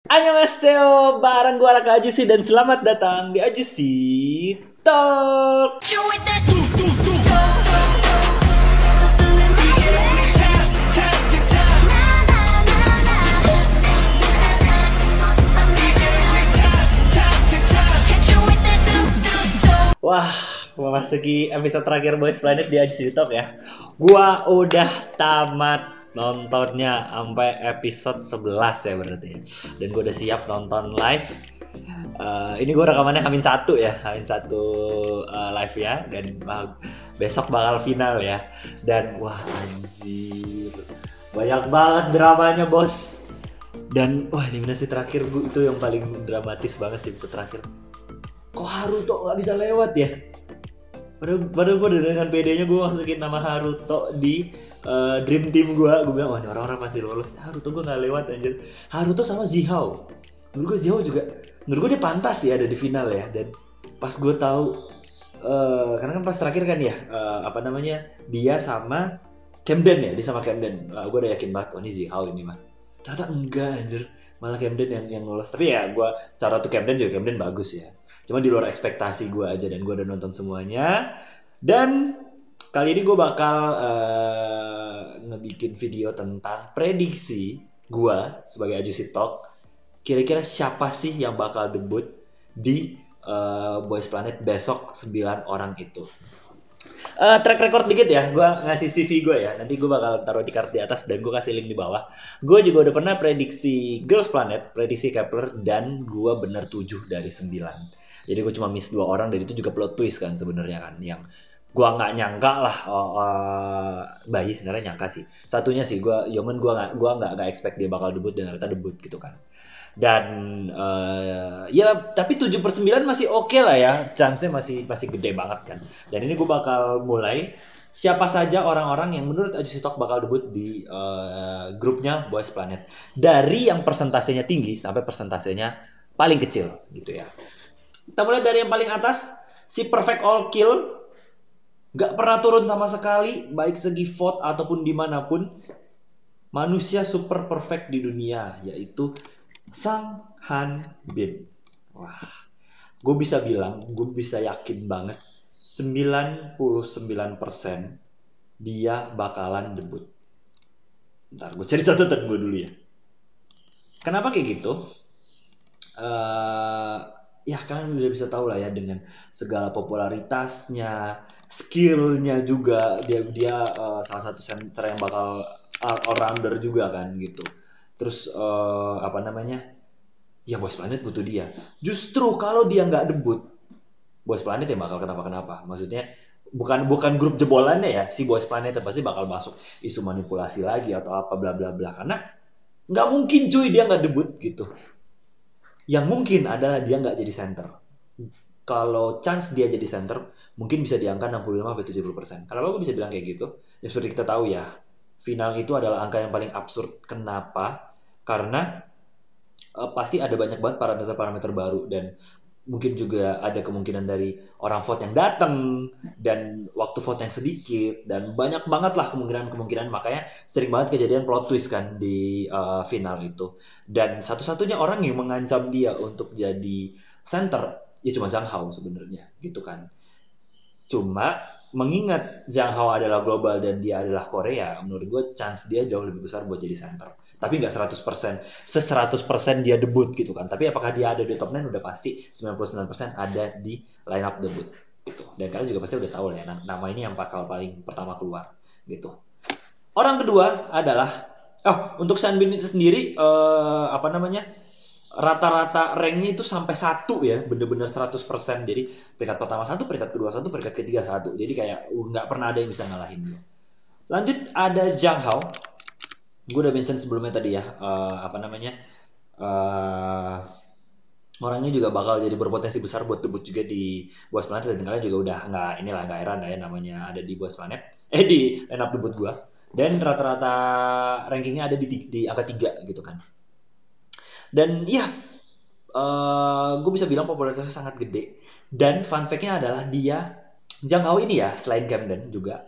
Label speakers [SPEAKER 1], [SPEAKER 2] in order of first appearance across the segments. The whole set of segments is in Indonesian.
[SPEAKER 1] Annyeonghaseyo, bareng gua Raka Ajusi dan selamat datang di Ajusi Talk. Wah, memasuki episode terakhir Boys Planet di Ajusi Talk ya. Gua udah tamat nontonnya sampai episode 11 ya berarti. Dan gue udah siap nonton live. Ini gue rekamannya H-1 ya, H-1 live ya. Dan besok bakal final ya. Dan wah anjir, banyak banget dramanya bos. Dan wah eliminasi terakhir gue itu yang paling dramatis banget sih episode terakhir. Kok Haruto gak bisa lewat ya? Padahal gue dengan PD-nya gue masukin nama Haruto di Dream Team gue bilang, wah ini orang-orang masih lolos. Haruto gue gak lewat anjir. Haruto sama Zihao. Menurut gue Zihao juga, menurut gue dia pantas ya ada di final ya. Dan pas gue tahu, karena kan pas terakhir kan ya, dia sama Camden ya, dia sama Camden. Gue udah yakin banget, oh ini Zihao ini mah. Ternyata enggak anjir, malah Camden yang lolos. Tapi ya gue, cara tuh Camden bagus ya. Cuma di luar ekspektasi gue aja dan gue udah nonton semuanya. Dan kali ini gue bakal ngebikin video tentang prediksi gue sebagai Ajusi Talk. Kira-kira siapa sih yang bakal debut di Boys Planet besok 9 orang itu. Track record dikit ya, gue ngasih CV gue ya. Nanti gue bakal taruh di card di atas dan gue kasih link di bawah. Gue juga udah pernah prediksi Girls Planet, prediksi Kepler, dan gue bener 7 dari 9. Jadi gue cuma miss 2 orang dan itu juga plot twist kan sebenarnya kan. Yang gue nggak nyangka lah, Bayi sebenarnya nyangka sih. Satunya sih Yeongeun gue nggak expect dia bakal debut dan ternyata debut gitu kan. Dan ya tapi 7/9 masih oke lah ya, chance-nya masih gede banget kan. Dan ini gue bakal mulai siapa saja orang-orang yang menurut Ajusi Talk bakal debut di grupnya Boys Planet. Dari yang persentasenya tinggi sampai persentasenya paling kecil gitu ya. Kita mulai dari yang paling atas, si Perfect All Kill. Gak pernah turun sama sekali, baik segi vote ataupun dimanapun. Manusia super perfect di dunia, yaitu Sang Han Bin. Wah, gue bisa yakin banget 99% dia bakalan debut. Ntar gue cari catatan gue dulu ya. Kenapa kayak gitu? Ya kalian udah bisa tahu lah ya, dengan segala popularitasnya, skillnya juga, dia salah satu center yang bakal all-rounder juga kan gitu. Terus ya Boys Planet butuh dia. Justru kalau dia nggak debut, Boys Planet ya bakal kenapa-kenapa. Maksudnya bukan grup jebolannya ya, si Boys Planet pasti bakal masuk isu manipulasi lagi atau apa bla bla bla, karena nggak mungkin cuy dia nggak debut gitu. Yang mungkin adalah dia nggak jadi center. Kalau chance dia jadi center, mungkin bisa di angka 65-70%. Kenapa gue bisa bilang kayak gitu? Ya seperti kita tahu ya, final itu adalah angka yang paling absurd. Kenapa? Karena pasti ada banyak banget parameter-parameter baru. Dan mungkin juga ada kemungkinan dari orang vote yang datang, dan waktu vote yang sedikit, dan banyak banget lah kemungkinan. Makanya sering banget kejadian plot twist kan di final itu. Dan satu-satunya orang yang mengancam dia untuk jadi center ya cuma Zhang Hao sebenarnya gitu kan. Cuma mengingat Zhang Hao adalah global dan dia adalah Korea, menurut gue chance dia jauh lebih besar buat jadi center. Tapi nggak 100%, 100% dia debut gitu kan. Tapi apakah dia ada di top 9 udah pasti 99% ada di line up debut gitu. Dan kalian juga pasti udah tahu lah ya, nama ini yang bakal paling pertama keluar gitu. Orang kedua adalah untuk San Bin sendiri rata-rata ranknya itu sampai 1 ya, bener-bener 100%. Jadi peringkat pertama 1, peringkat kedua 1, peringkat ketiga 1. Jadi kayak nggak pernah ada yang bisa ngalahin dia. Lanjut ada Zhang Hao. Gue udah mention sebelumnya tadi ya, orangnya juga bakal jadi berpotensi besar buat debut juga di Boys Planet. Dan kalian juga udah nggak heran ya namanya ada di Boys Planet, di line up debut gue. Dan rata-rata rankingnya ada di angka 3 gitu kan. Dan ya, gue bisa bilang popularitasnya sangat gede. Dan fun fact-nya adalah Zhang Hao ini ya, selain Camden juga,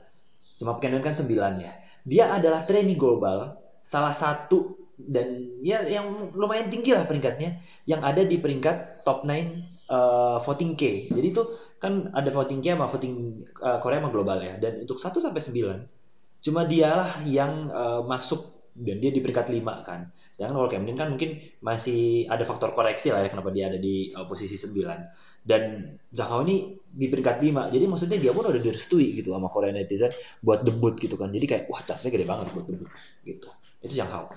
[SPEAKER 1] cuma Camden kan 9 ya, dia adalah trainee global salah satu dan ya yang lumayan tinggi lah peringkatnya, yang ada di peringkat top 9 voting K. Jadi itu kan ada voting K sama voting Korea sama global ya. Dan untuk 1 sampai 9 cuma dialah yang masuk dan dia di peringkat 5 kan. Sedangkan Wall Camden kan mungkin masih ada faktor koreksi lah ya kenapa dia ada di posisi 9. Dan Zhang Hao ini di peringkat 5. Jadi maksudnya dia pun udah direstui gitu sama Korea netizen buat debut gitu kan. Jadi kayak wah chance-nya gede banget buat debut gitu. Itu Zhang Hao.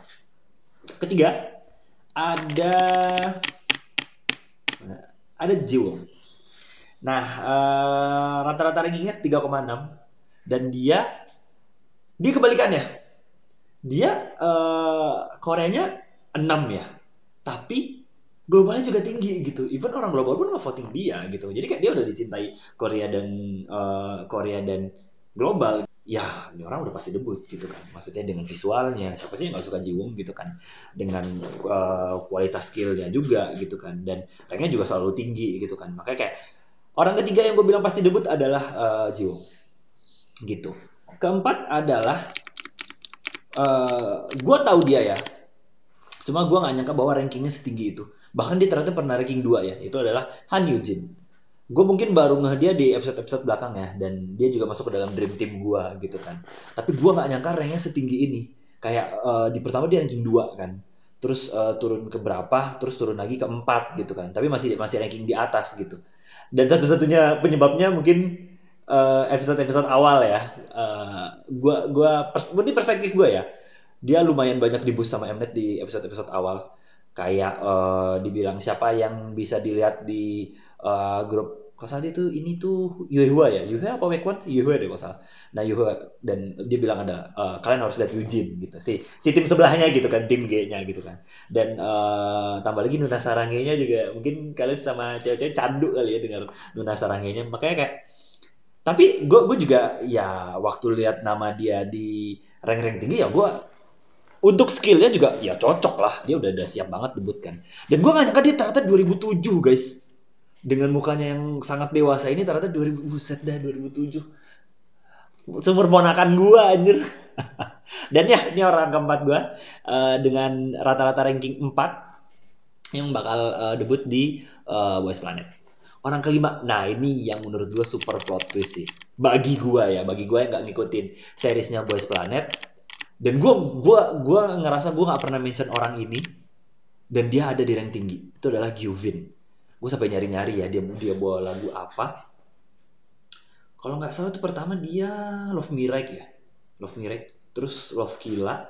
[SPEAKER 1] Ketiga ada Jiwon. Nah, rata-rata rankingnya 3,6 dan dia kebalikannya. Dia Koreanya 6 ya. Tapi globalnya juga tinggi gitu. Even orang global pun nge-voting dia gitu. Jadi kayak dia udah dicintai Korea dan global. Ya, ini orang udah pasti debut gitu kan. Maksudnya dengan visualnya, siapa sih yang gak suka Jiwon gitu kan. Dengan kualitas skillnya juga gitu kan. Dan ranknya juga selalu tinggi gitu kan. Makanya kayak orang ketiga yang gue bilang pasti debut adalah Jiwon gitu. Keempat adalah gue tahu dia ya, cuma gue nggak nyangka bahwa rankingnya setinggi itu. Bahkan dia ternyata pernah ranking 2 ya, itu adalah Han Yujin. Gue mungkin baru ngeh dia di episode-episode belakang ya, dan dia juga masuk ke dalam dream team gue gitu kan. Tapi gue nggak nyangka ranknya setinggi ini. Kayak di pertama dia ranking 2 kan, terus turun ke berapa, terus turun lagi ke 4 gitu kan. Tapi masih ranking di atas gitu. Dan satu-satunya penyebabnya mungkin episode-episode awal ya. Ini perspektif gue ya. Dia lumayan banyak dibus sama Mnet di episode-episode awal. Kayak dibilang siapa yang bisa dilihat di grup kalau itu ini tuh Yuehua ya. Yuehua apa Wekwan sih? Yuehua deh kalau salah. Nah Yuehua, dan dia bilang ada kalian harus lihat Yujin gitu. Si tim sebelahnya gitu kan, tim G-nya gitu kan. Dan tambah lagi Nuna Sarange-nya juga mungkin kalian sama cewek-cewek candu kali ya dengar Nuna Sarange-nya. Makanya kayak tapi gue juga ya waktu lihat nama dia di rank-rank tinggi ya gue untuk skillnya juga ya cocok lah, dia udah siap banget debut kan. Dan gue gak nyangka dia ternyata 2007 guys, dengan mukanya yang sangat dewasa ini ternyata 2000, buset dah 2007 sumber ponakan gue anjir. Dan ya ini orang keempat gue dengan rata-rata ranking 4 yang bakal debut di Boys Planet. Orang kelima, nah ini yang menurut gue super plot twist sih. Bagi gue yang nggak ngikutin seriesnya Boys Planet, dan gue ngerasa gue nggak pernah mention orang ini, dan dia ada di rank tinggi. Itu adalah Gyuvin. Gue sampai nyari-nyari ya dia bawa lagu apa. Kalau nggak salah itu pertama dia Love Me Right ya, Love Me Right, terus Love Killa,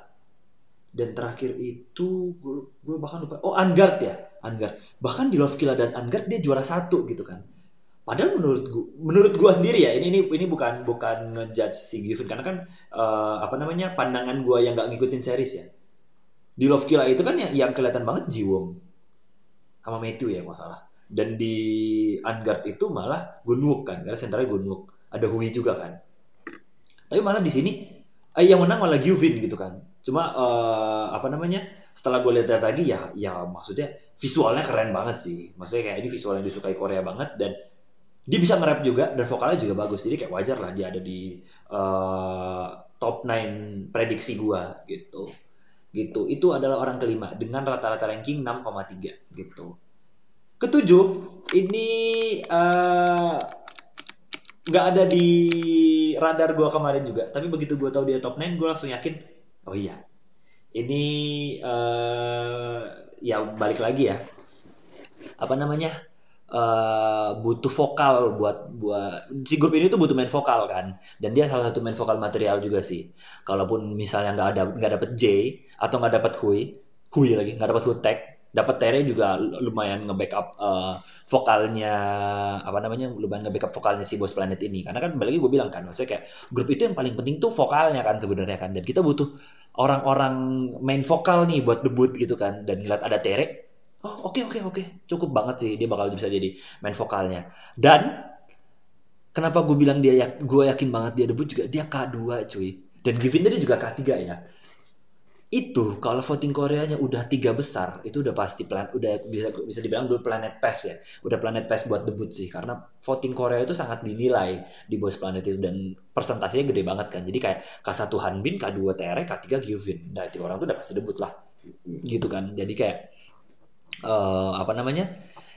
[SPEAKER 1] dan terakhir itu gue bahkan lupa. Oh, Angard ya, Angard. Bahkan di Love Killa dan Angard dia juara 1 gitu kan. Padahal menurut gue sendiri ya, ini bukan ngejudge si Gyuvin karena kan pandangan gue yang nggak ngikutin series ya. Di Love Killa itu kan yang kelihatan banget Jiwon sama Matthew ya masalah. Dan di Angard itu malah Gunwook kan, karena senternya Gunwook. Ada Hui juga kan. Tapi malah di sini yang menang malah Gyuvin gitu kan. Cuma setelah gue lihat lagi ya maksudnya visualnya keren banget sih. Maksudnya kayak ini visual yang disukai Korea banget, dan dia bisa nge-rap juga dan vokalnya juga bagus. Jadi kayak wajar lah dia ada di top 9 prediksi gue gitu. Itu adalah orang kelima dengan rata-rata ranking 6,3 gitu. Ketujuh ini nggak ada di radar gue kemarin juga, tapi begitu gue tahu dia top 9 gue langsung yakin, oh iya ini ya balik lagi ya, butuh vokal buat si grup ini tuh butuh main vokal kan, dan dia salah satu main vokal material juga sih. Kalaupun misalnya nggak dapet J atau nggak dapet Hui lagi nggak dapet Hutek, dapat Tere juga lumayan nge-backup vokalnya lumayan nge-backup vokalnya si Boys Planet ini, karena kan balik lagi gue bilang kan, maksudnya kayak grup itu yang paling penting tuh vokalnya kan sebenarnya kan, dan kita butuh orang-orang main vokal nih buat debut gitu kan, dan ngeliat ada Tere, oh oke, cukup banget sih dia bakal bisa jadi main vokalnya. Dan kenapa gue bilang gue yakin banget dia debut juga, dia K2 cuy, dan Gyuvin tadi juga K3 ya. Itu kalau voting Koreanya udah 3 besar, itu udah pasti udah bisa dibilang udah Planet Pass ya. Udah Planet Pass buat debut sih, karena voting Korea itu sangat dinilai di Boys Planet itu, dan persentasenya gede banget kan. Jadi kayak K1 Hanbin, K2 Tere, K3 Gyuvin. Nah, itu orang tuh udah pasti debut lah gitu kan. Jadi kayak apa namanya,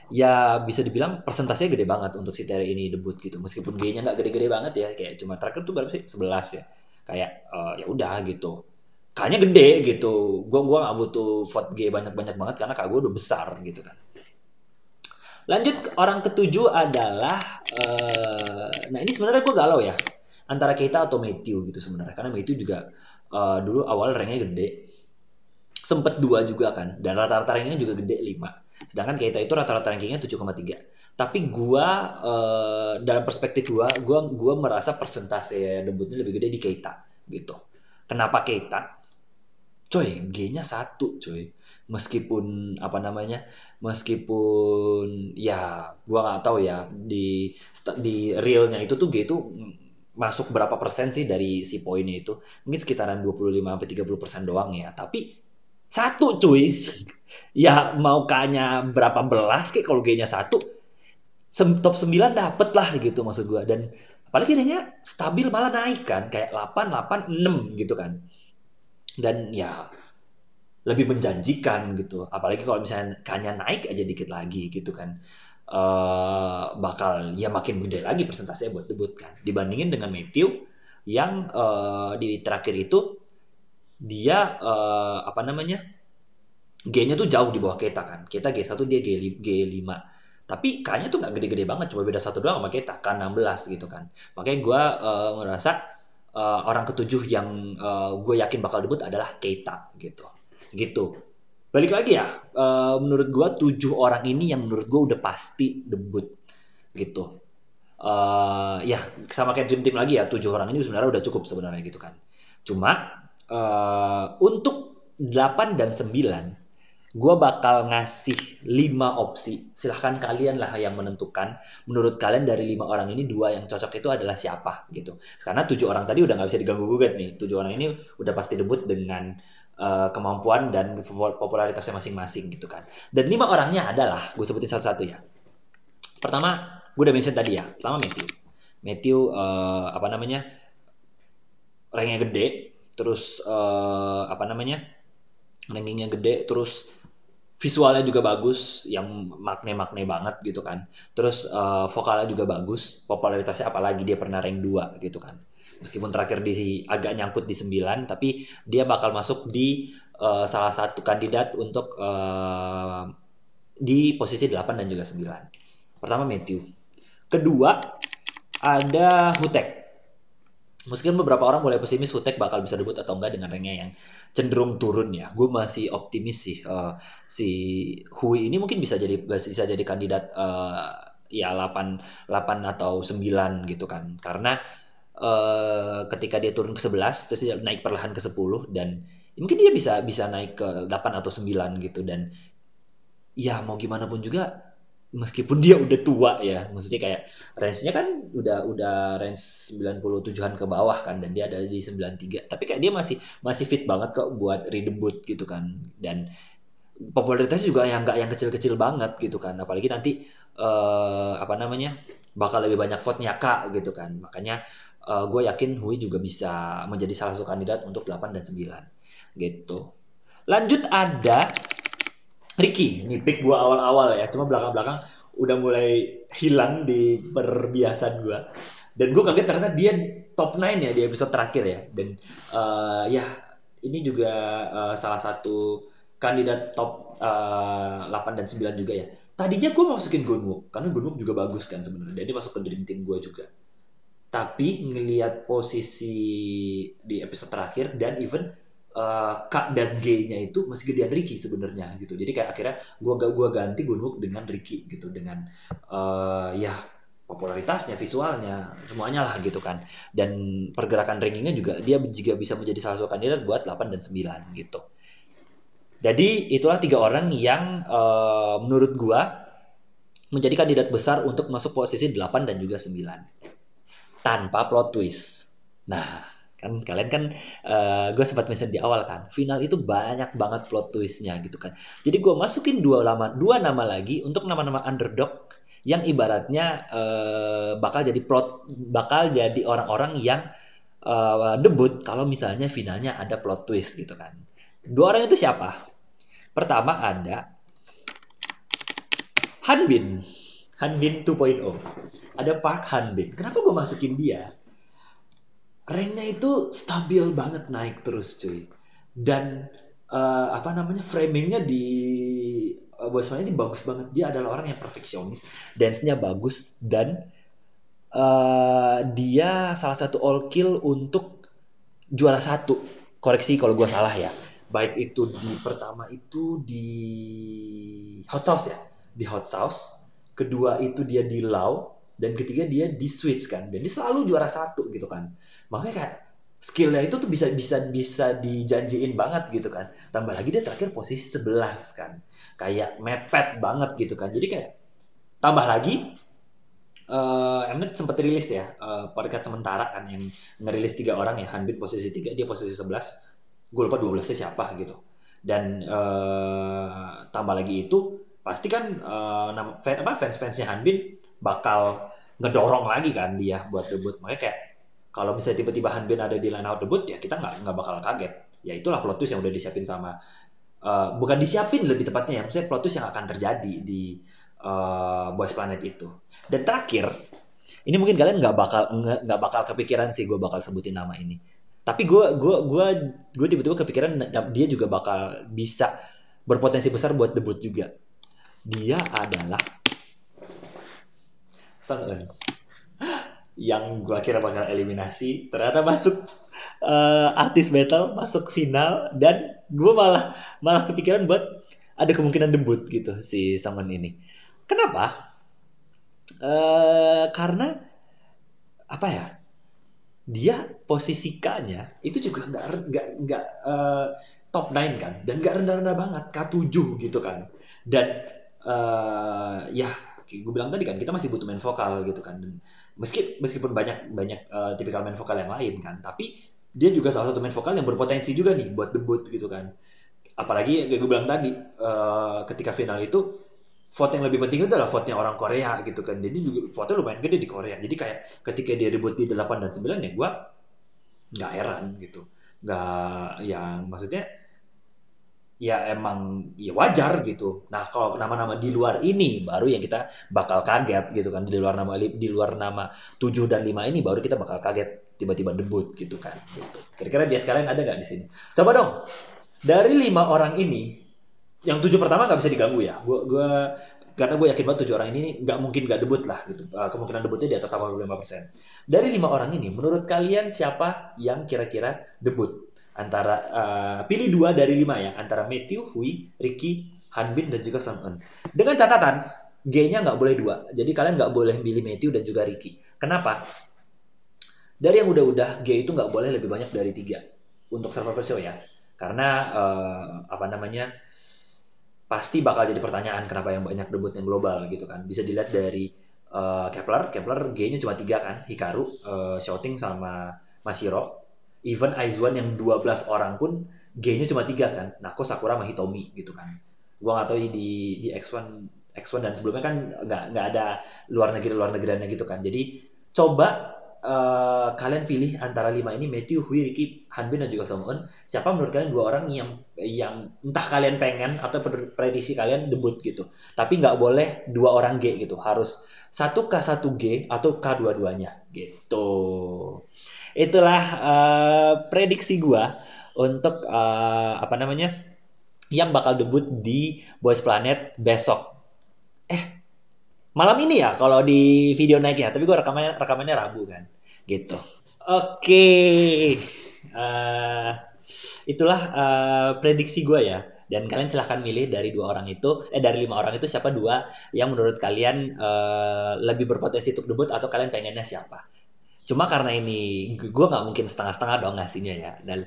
[SPEAKER 1] ya bisa dibilang persentasenya gede banget untuk si Terry ini debut gitu, meskipun G-nya nggak gede-gede banget ya, kayak cuma terakhir tuh berapa sih, 11 ya, kayak ya udah gitu, kayaknya gede gitu, gua nggak butuh vote G banyak-banyak banget karena kak gue udah besar gitu kan. Lanjut orang ketujuh adalah nah ini sebenarnya gue galau ya antara Keita atau Matthew gitu sebenarnya, karena Matthew juga dulu awal ranknya gede, sempet 2 juga kan, dan rata-rata rankingnya juga gede 5, sedangkan Keita itu rata-rata rankingnya 7,3. Tapi gua dalam perspektif gua merasa persentase debutnya lebih gede di Keita gitu. Kenapa Keita? Coy, G-nya 1 coy, meskipun apa namanya, meskipun ya gua nggak tahu ya di realnya itu tuh G itu masuk berapa persen sih dari si poinnya itu, mungkin sekitaran 25-30% doang ya, tapi 1 cuy. Ya mau K-nya berapa belas kayak, kalau G-nya 1 top 9 dapet lah gitu maksud gua. Dan apalagi dia stabil malah naik kan, kayak 8 8 6 gitu kan. Dan ya lebih menjanjikan gitu. Apalagi kalau misalnya K-nya naik aja dikit lagi gitu kan. Bakal ya makin gede lagi persentasenya buat debut kan. Dibandingin dengan Matthew yang di terakhir itu dia apa namanya, G-nya tuh jauh di bawah Keta kan. Keta G1, dia G5. Tapi K-nya tuh nggak gede-gede banget, cuma beda 1 doang sama Keta, K16 gitu kan. Makanya gue merasa orang ketujuh yang gue yakin bakal debut adalah Keita gitu. Gitu. Balik lagi ya, menurut gue 7 orang ini yang menurut gue udah pasti debut gitu. Ya sama kayak Dream Team lagi ya, 7 orang ini sebenarnya udah cukup sebenarnya gitu kan. Cuma untuk 8 dan 9 gue bakal ngasih 5 opsi. Silahkan kalian lah yang menentukan. Menurut kalian dari 5 orang ini 2 yang cocok itu adalah siapa gitu. Karena 7 orang tadi udah nggak bisa diganggu gugat nih. 7 orang ini udah pasti debut dengan kemampuan dan popularitasnya masing-masing gitu kan. Dan 5 orangnya adalah, gue sebutin satu-satu ya. Pertama, gue udah mention tadi ya. Pertama Matthew. Matthew apa namanya, ranknya gede. Terus apa namanya, rankingnya gede. Terus visualnya juga bagus, yang makne-makne banget gitu kan. Terus vokalnya juga bagus, popularitasnya apalagi dia pernah rank 2 gitu kan. Meskipun terakhir agak nyangkut di 9, tapi dia bakal masuk di salah satu kandidat untuk di posisi 8 dan juga 9. Pertama Matthew. Kedua ada Hutek. Meskipun beberapa orang mulai pesimis Hutek bakal bisa debut atau enggak dengan ranknya yang cenderung turun ya. Gue masih optimis sih. Si Hui ini mungkin bisa jadi kandidat ya 8 8 atau 9 gitu kan. Karena ketika dia turun ke 11 terus dia naik perlahan ke 10, dan mungkin dia bisa naik ke 8 atau 9 gitu. Dan ya mau gimana pun juga, meskipun dia udah tua ya, maksudnya kayak range-nya kan udah range 97-an ke bawah kan, dan dia ada di 93, tapi kayak dia masih masih fit banget kok buat redebut gitu kan. Dan popularitasnya juga yang nggak yang kecil-kecil banget gitu kan, apalagi nanti apa namanya, bakal lebih banyak vote-nya Kak gitu kan. Makanya gue yakin Hui juga bisa menjadi salah satu kandidat untuk 8 dan 9 gitu. Lanjut ada Ricky, ini pick gua awal-awal ya, cuma belakang-belakang udah mulai hilang di perbiasaan gua. Dan gua kaget ternyata dia top 9 ya di episode terakhir ya. Dan ya ini juga salah satu kandidat top 8 dan 9 juga ya. Tadinya gua mau masukin Gunwook, karena Gunwook juga bagus kan sebenarnya. Dan dia masuk ke Dream Team gua juga. Tapi ngelihat posisi di episode terakhir dan even K dan G-nya itu masih gedean Ricky sebenarnya gitu. Jadi kayak akhirnya gua ganti Gunwook dengan Ricky gitu, dengan ya popularitasnya, visualnya, semuanya lah gitu kan. Dan pergerakan rankingnya juga dia juga bisa menjadi salah satu kandidat buat 8 dan 9 gitu. Jadi itulah 3 orang yang menurut gua menjadi kandidat besar untuk masuk posisi 8 dan juga 9 tanpa plot twist. Nah, kan kalian kan gue sempat mention di awal kan, final itu banyak banget plot twistnya gitu kan. Jadi gue masukin dua nama lagi untuk nama-nama underdog yang ibaratnya bakal jadi orang-orang yang debut kalau misalnya finalnya ada plot twist gitu kan. 2 orang itu siapa? Pertama ada Hanbin. Hanbin 2.0. Ada Park Hanbin. Kenapa gue masukin dia? Ranknya itu stabil banget naik terus cuy. Dan framingnya di Boys Planet ini bagus banget. Dia adalah orang yang perfeksionis. Dance-nya bagus. Dan dia salah satu all kill untuk juara 1. Koreksi kalau gue salah ya. Baik itu di pertama itu di Hot Sauce ya. Di Hot Sauce, kedua itu dia di Law, dan ketiga dia di Switch kan, dan dia selalu juara 1 gitu kan. Makanya kayak skillnya itu tuh bisa dijanjiin banget gitu kan. Tambah lagi dia terakhir posisi 11 kan, kayak mepet banget gitu kan. Jadi kayak tambah lagi Mnet sempat rilis ya peringkat sementara kan, yang ngerilis 3 orang ya. Hanbin posisi 3, dia posisi 11, gue lupa 12-nya siapa gitu. Dan tambah lagi itu pasti kan fans-fansnya Hanbin bakal ngedorong lagi kan dia buat debut. Makanya kayak kalau misalnya tiba-tiba Hanbin ada di line out debut, ya kita nggak bakal kaget. Ya itulah plot twist yang udah disiapin sama bukan disiapin lebih tepatnya ya, maksudnya plot twist yang akan terjadi di Boys Planet itu. Dan terakhir, ini mungkin kalian nggak bakal kepikiran sih gue bakal sebutin nama ini. Tapi gue tiba-tiba kepikiran dia juga bakal bisa berpotensi besar buat debut juga. Dia adalah Sang Eun, yang gue kira bakal eliminasi, ternyata masuk artis battle, masuk final, dan gue malah kepikiran buat ada kemungkinan debut gitu si Sang Eun ini. Kenapa? Karena apa ya? Dia posisi K-nya itu juga nggak top 9 kan, dan nggak rendah-rendah banget, K7 gitu kan. Dan ya gue bilang tadi kan, kita masih butuh main vokal gitu kan. Dan meskipun banyak tipikal main vokal yang lain kan, tapi dia juga salah satu main vokal yang berpotensi juga nih buat debut gitu kan. Apalagi kayak gue bilang tadi, ketika final itu vote yang lebih penting itu adalah vote-nya orang Korea gitu kan. Jadi juga vote-nya lumayan gede di Korea. Jadi kayak ketika dia debut di 8 dan 9 ya gue nggak heran gitu. Nggak, yang maksudnya ya emang ya wajar gitu. Nah, kalau nama-nama di luar ini baru yang kita bakal kaget gitu kan. Di luar nama 7 dan 5 ini baru kita bakal kaget tiba-tiba debut gitu kan. Gitu. Kira-kira dia sekalian ada nggak di sini? Coba dong. Dari 5 orang ini, yang 7 pertama nggak bisa diganggu ya. Karena gue yakin banget 7 orang ini nggak mungkin nggak debut lah gitu. Kemungkinan debutnya di atas 85%. Dari 5 orang ini, menurut kalian siapa yang kira-kira debut? Antara pilih 2 dari 5 ya, antara Matthew, Hui, Ricky, Hanbin, dan juga Sang Eun. Dengan catatan G-nya nggak boleh 2. Jadi kalian nggak boleh pilih Matthew dan juga Ricky. Kenapa? Dari yang udah-udah, G itu nggak boleh lebih banyak dari 3 untuk Survivor Show ya. Karena pasti bakal jadi pertanyaan kenapa yang banyak debut yang global gitu kan. Bisa dilihat dari Kepler G-nya cuma 3 kan, Hikaru, Shouting, sama Mashiro. Even Aizuan yang 12 orang pun G-nya cuma 3 kan, Nako, Sakura, sama Hitomi gitu kan. Gua nggak tahu di X1 dan sebelumnya kan nggak ada luar negeriannya gitu kan. Jadi coba kalian pilih antara 5 ini, Matthew, Hui, Ricky, Hanbin, dan juga Sang Eun. Siapa menurut kalian 2 orang yang entah kalian pengen atau prediksi kalian debut gitu. Tapi nggak boleh 2 orang G gitu. Harus 1K 1G atau K dua-duanya gitu. Itulah prediksi gua untuk yang bakal debut di Boys Planet besok. Malam ini ya kalau di video naiknya, tapi gue rekamannya Rabu kan, gitu. Oke, itulah prediksi gue ya. Dan kalian silahkan milih dari 2 orang itu, dari 5 orang itu siapa 2 yang menurut kalian lebih berpotensi untuk debut, atau kalian pengennya siapa. Cuma karena ini gue nggak mungkin setengah-setengah dong ngasihnya ya. Dan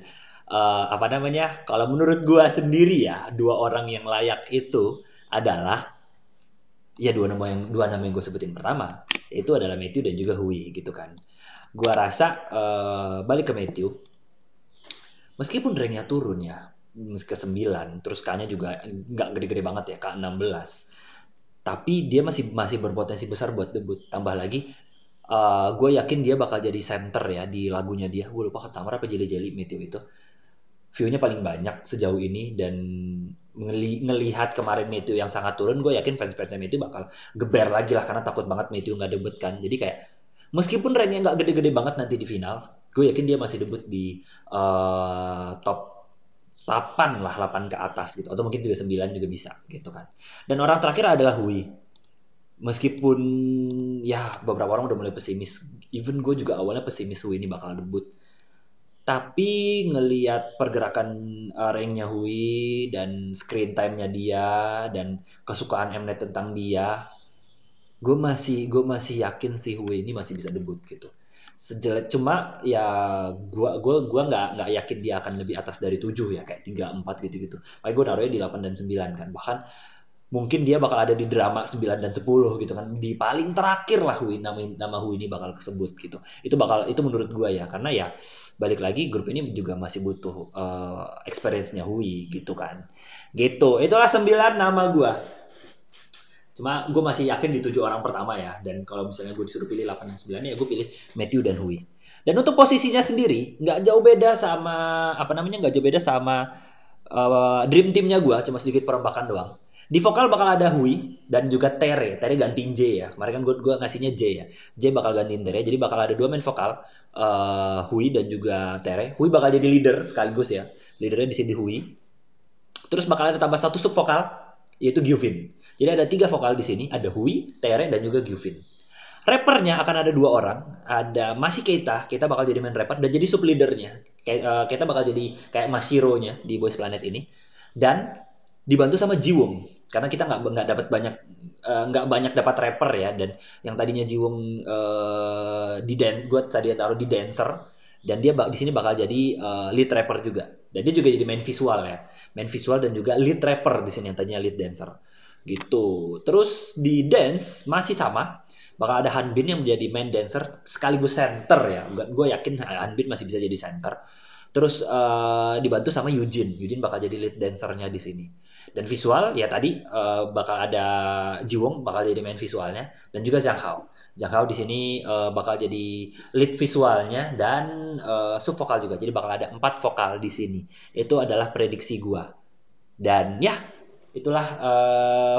[SPEAKER 1] kalau menurut gue sendiri ya, 2 orang yang layak itu adalah ya dua nama yang gue sebutin pertama, itu adalah Matthew dan juga Hui gitu kan. Gue rasa balik ke Matthew, meskipun ranknya turun ya ke 9, terus K-nya juga nggak gede-gede banget ya, K16, tapi dia masih berpotensi besar buat debut. Tambah lagi gue yakin dia bakal jadi center ya di lagunya dia. Gue lupa Hot Summer apa Jelly Jelly Matthew itu. view-nya paling banyak sejauh ini, dan ngelihat kemarin Matthew yang sangat turun, gue yakin fans-fansnya Matthew bakal geber lagi lah karena takut banget Matthew nggak debut kan. Jadi kayak meskipun ranknya nggak gede-gede banget nanti di final, gue yakin dia masih debut di top 8 lah, 8 ke atas gitu, atau mungkin juga 9 juga bisa gitu kan. Dan orang terakhir adalah Hui. Meskipun ya beberapa orang udah mulai pesimis, even gue juga awalnya pesimis Hui ini bakal debut. Tapi ngelihat pergerakan ranknya Hui dan screen time-nya dia dan kesukaan Mnet tentang dia, gue masih yakin sih Hui ini masih bisa debut gitu. Sejelek cuma ya gua nggak yakin dia akan lebih atas dari 7 ya, kayak 3 4 gitu-gitu. Makanya gue naruhnya di 8 dan 9 kan. Bahkan mungkin dia bakal ada di drama 9 dan 10 gitu kan. Di paling terakhir lah nama Hui ini bakal kesebut gitu. Itu menurut gue ya, karena ya balik lagi grup ini juga masih butuh experience-nya Hui gitu kan. Gitu. Itulah 9 nama gue. Cuma gue masih yakin di 7 orang pertama ya. Dan kalau misalnya gue disuruh pilih 8 dan 9 ya gue pilih Matthew dan Hui. Dan untuk posisinya sendiri nggak jauh beda sama nggak jauh beda sama dream teamnya gue, cuma sedikit perombakan doang. Di vokal bakal ada Hui dan juga Tere. Tere gantiin J ya. Kemarin kan gue ngasihnya J ya. J bakal gantiin Tere. Jadi bakal ada 2 main vokal, Hui dan juga Tere. Hui bakal jadi leader sekaligus ya. Leadernya di sini Hui. Terus bakal ada tambah 1 sub vokal, yaitu Gyuvin. Jadi ada 3 vokal di sini. Ada Hui, Tere, dan juga Gyuvin. Rappernya akan ada 2 orang. Ada Masi Keita. Kita bakal jadi main rapper dan jadi sub leadernya. Kita bakal jadi kayak Mashiro-nya di Boys Planet ini. Dan dibantu sama Jiwon, karena kita nggak dapat banyak nggak banyak dapat rapper ya. Dan yang tadinya Jiwon di dance, gue tadi taruh di dancer, dan dia di sini bakal jadi lead rapper juga, dan dia juga jadi main visual ya, main visual dan juga lead rapper di sini yang tadinya lead dancer gitu. Terus di dance masih sama, bakal ada Hanbin yang menjadi main dancer sekaligus center ya. Gue yakin Hanbin masih bisa jadi center. Terus dibantu sama Eugene. Eugene bakal jadi lead dancernya di sini. Dan visual ya tadi bakal ada Jiwon bakal jadi main visualnya, dan juga Zhang Hao. Zhang Hao di sini bakal jadi lead visualnya dan sub vokal juga. Jadi bakal ada 4 vokal di sini. Itu adalah prediksi gua. Dan ya itulah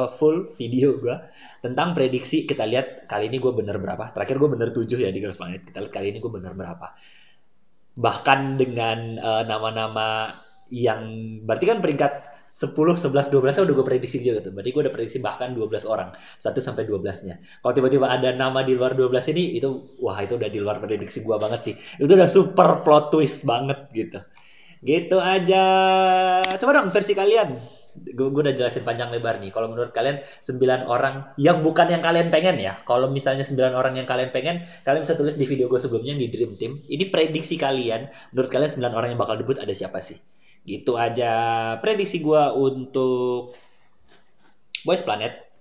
[SPEAKER 1] full video gua tentang prediksi. Kita lihat kali ini gue bener berapa. Terakhir gue bener 7 ya di Girls Planet. Kita lihat kali ini gue bener berapa. Bahkan dengan nama-nama yang berarti kan peringkat 10, 11, 12 udah gue prediksi juga tuh. Berarti gue udah prediksi bahkan 12 orang. 1 sampai 12-nya. Kalau tiba-tiba ada nama di luar 12 ini, itu wah itu udah di luar prediksi gue banget sih. Itu udah super plot twist banget gitu. Gitu aja. Coba dong versi kalian. Gue udah jelasin panjang lebar nih. Kalau menurut kalian 9 orang yang bukan yang kalian pengen ya. Kalau misalnya 9 orang yang kalian pengen, kalian bisa tulis di video gue sebelumnya di Dream Team. Ini prediksi kalian. Menurut kalian 9 orang yang bakal debut ada siapa sih? Gitu aja prediksi gue untuk Boys Planet.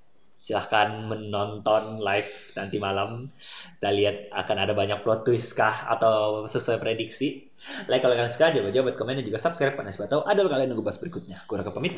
[SPEAKER 1] Silahkan menonton live nanti malam. Kita lihat akan ada banyak plot twist kah atau sesuai prediksi. Like kalau kalian suka, jangan lupa buat komen dan juga subscribe. Panas batau ada kalian nunggu bahas berikutnya. Gue Raka pamit.